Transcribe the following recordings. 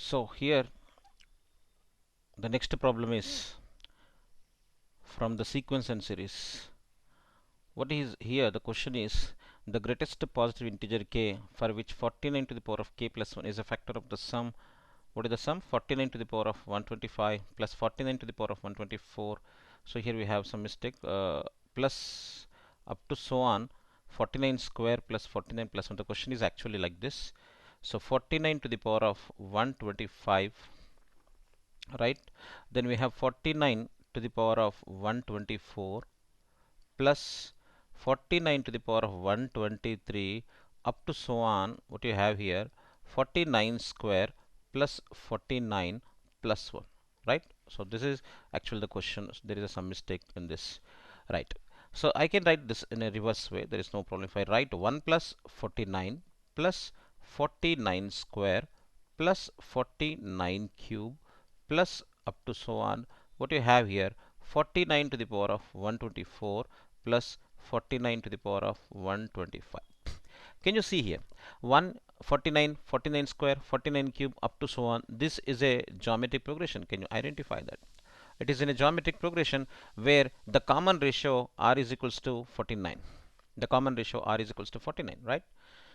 So here the next problem is from the sequence and series. What is here? The question is the greatest positive integer k for which 49 to the power of k plus 1 is a factor of the sum. What is the sum? 49 to the power of 125 plus 49 to the power of 124. So here we have some mistake. Plus up to so on 49 square plus 49 plus 1. The question is actually like this. So 49 to the power of 125, right? Then we have 49 to the power of 124 plus 49 to the power of 123 up to so on. What you have here? 49 square plus 49 plus 1, right? So this is actually the question. There is some mistake in this, right? So I can write this in a reverse way. There is no problem if I write 1 plus 49 plus 49 square plus 49 cube plus up to so on. What you have here? 49 to the power of 124 plus 49 to the power of 125. Can you see here? 1, 49, 49 square, 49 cube up to so on. This is a geometric progression. Can you identify that? It is in a geometric progression where the common ratio r is equals to 49. The common ratio r is equals to 49, right?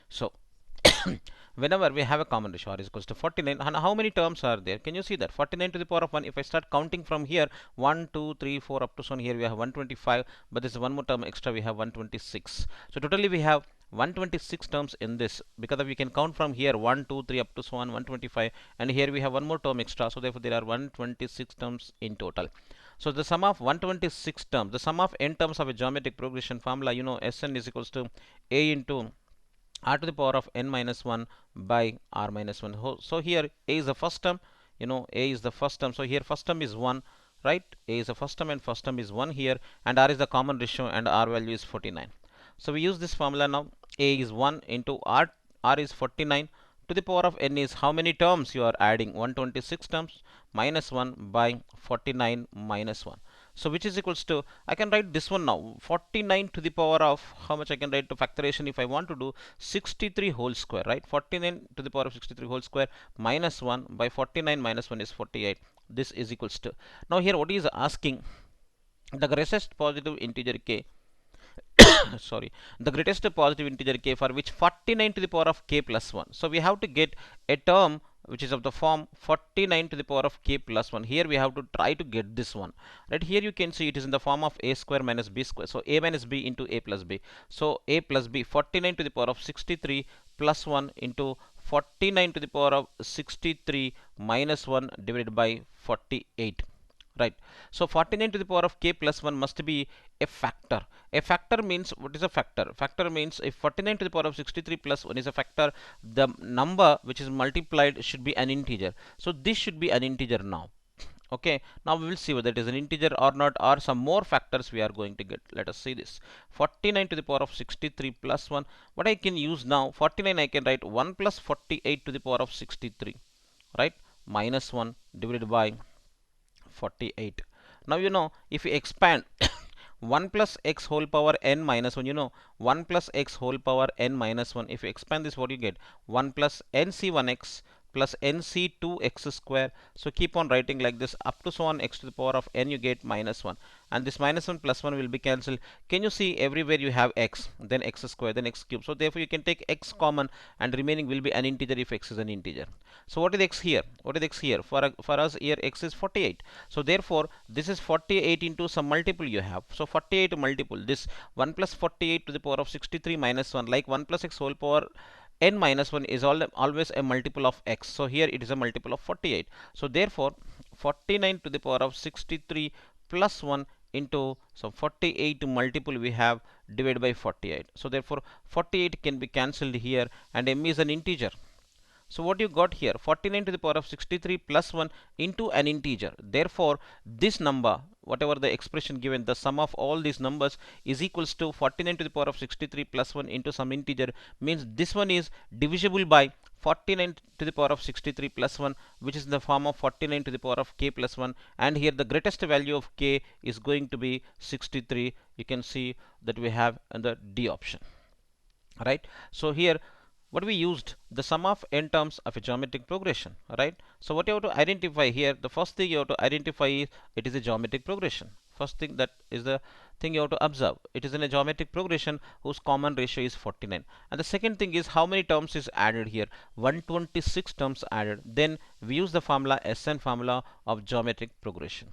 So whenever we have a common ratio r is equals to 49, and how many terms are there? Can you see that? 49 to the power of 1. If I start counting from here, 1 2 3 4 up to so on, here we have 125, but there's one more term extra, we have 126. So totally we have 126 terms in this, because we can count from here 1 2 3 up to so on 125, and here we have one more term extra, so therefore there are 126 terms in total. So the sum of 126 terms, the sum of n terms of a geometric progression formula, you know, Sn is equals to a into r to the power of n minus 1 by r minus 1. So here a is the first term, you know, a is the first term. So here first term is 1, right? A is the first term and first term is 1 here, and r is the common ratio and r value is 49. So we use this formula now. A is 1 into r is 49 to the power of n is how many terms you are adding? 126 terms minus 1 by 49 minus 1. So which is equals to, I can write this one now, 49 to the power of, how much I can write to factoration if I want to do 63 whole square, right? 49 to the power of 63 whole square minus 1 by 49 minus 1 is 48. This is equals to, now here what is asking, the greatest positive integer k sorry, the greatest positive integer k for which 49 to the power of k plus 1. So we have to get a term which is of the form 49 to the power of k plus 1. Here we have to try to get this one, right? Here you can see it is in the form of a square minus b square, so a minus b into a plus b. So a plus b, 49 to the power of 63 plus 1 into 49 to the power of 63 minus 1 divided by 48, right? So 49 to the power of k plus 1 must be a factor. A factor means, what is a factor? Factor means if 49 to the power of 63 plus 1 is a factor, the number which is multiplied should be an integer. So this should be an integer now. Okay, now we will see whether it is an integer or not, or some more factors we are going to get. Let us see this. 49 to the power of 63 plus 1. What I can use now, 49 I can write 1 plus 48 to the power of 63, right? Minus 1 divided by 48. Now you know, if you expand 1 plus x whole power n minus 1, you know, 1 plus x whole power n minus 1, if you expand this, what you get? 1 plus nc1x plus nc2x square. So keep on writing like this up to so on x to the power of n, you get minus 1, and this minus 1 plus 1 will be cancelled. Can you see everywhere you have x, then x square, then x cube. So therefore you can take x common and remaining will be an integer if x is an integer. So what is x here? What is x here? For us here x is 48. So therefore this is 48 into some multiple you have. So 48 multiple, this 1 plus 48 to the power of 63 minus 1, like 1 plus x whole power n minus 1 is always a multiple of x. So here it is a multiple of 48. So therefore 49 to the power of 63 plus 1 into some 48 multiple we have divided by 48. So therefore 48 can be cancelled here, and m is an integer. So what you got here, 49 to the power of 63 plus 1 into an integer. Therefore this number, whatever the expression given, the sum of all these numbers is equals to 49 to the power of 63 plus 1 into some integer, means this one is divisible by 49 to the power of 63 plus 1, which is in the form of 49 to the power of k plus 1, and here the greatest value of k is going to be 63. You can see that we have in the D option, right? So here what we used, the sum of n terms of a geometric progression, right? So what you have to identify here, the first thing you have to identify is it is a geometric progression. First thing, that is the thing you have to observe. It is in a geometric progression whose common ratio is 49. And the second thing is how many terms is added here. 126 terms added. Then we use the formula, Sn formula of geometric progression.